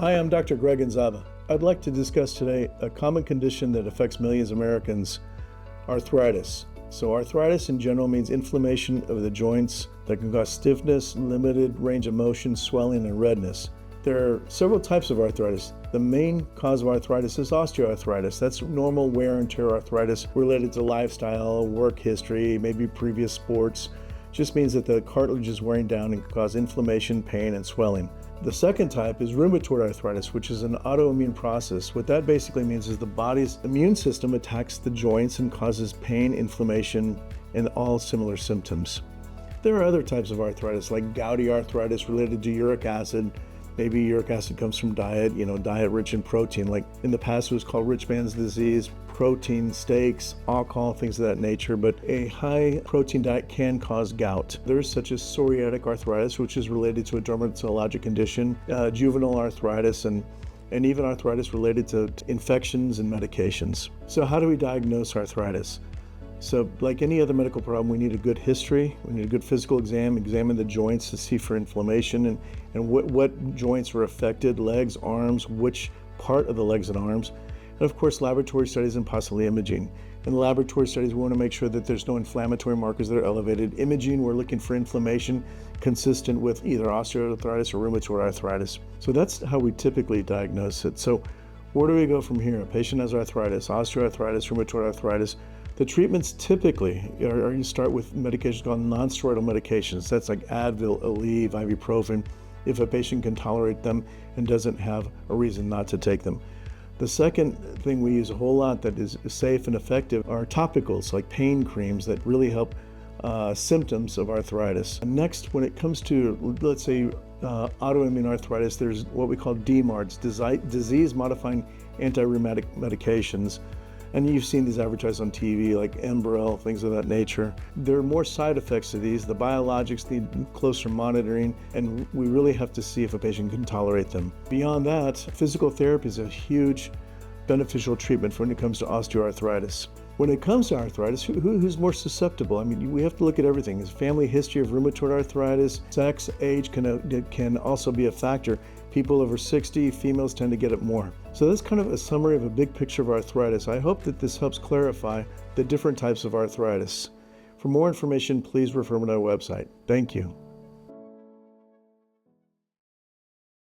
Hi, I'm Dr. Greg Gonzaba. I'd like to discuss today a common condition that affects millions of Americans, arthritis. So arthritis in general means inflammation of the joints that can cause stiffness, limited range of motion, swelling, and redness. There are several types of arthritis. The main cause of arthritis is osteoarthritis. That's normal wear and tear arthritis related to lifestyle, work history, maybe previous sports. Just means that the cartilage is wearing down and can cause inflammation, pain, and swelling. The second type is rheumatoid arthritis, which is an autoimmune process. What that basically means is the body's immune system attacks the joints and causes pain, inflammation, and all similar symptoms. There are other types of arthritis, like gouty arthritis related to uric acid. Maybe uric acid comes from diet, diet rich in protein. Like in the past, it was called rich man's disease, protein, steaks, alcohol, things of that nature. But a high protein diet can cause gout. There's such as psoriatic arthritis, which is related to a dermatologic condition, juvenile arthritis, and even arthritis related to infections and medications. So how do we diagnose arthritis? So like any other medical problem, we need a good history, we need a good physical examine the joints to see for inflammation and what joints are affected, legs, arms, which part of the legs and arms, and of course laboratory studies and possibly imaging. In the laboratory studies, we want to make sure that there's no inflammatory markers that are elevated. Imaging, we're looking for inflammation consistent with either osteoarthritis or rheumatoid arthritis. So that's how we typically diagnose it. So where do we go from here? A patient has arthritis, osteoarthritis, rheumatoid arthritis. The treatments typically are you start with medications called non-steroidal medications. That's like Advil, Aleve, ibuprofen, if a patient can tolerate them and doesn't have a reason not to take them. The second thing we use a whole lot that is safe and effective are topicals, like pain creams that really help symptoms of arthritis. Next, when it comes to, let's say, autoimmune arthritis, there's what we call DMARDs, disease-modifying anti-rheumatic medications. And you've seen these advertised on TV, like Enbrel, things of that nature. There are more side effects to these. The biologics need closer monitoring, and we really have to see if a patient can tolerate them. Beyond that, physical therapy is a huge beneficial treatment when it comes to osteoarthritis. When it comes to arthritis, who's more susceptible? I mean, we have to look at everything. Is family history of rheumatoid arthritis, sex, age can also be a factor. People over 60, females tend to get it more. So that's kind of a summary of a big picture of arthritis. I hope that this helps clarify the different types of arthritis. For more information, please refer to our website. Thank you.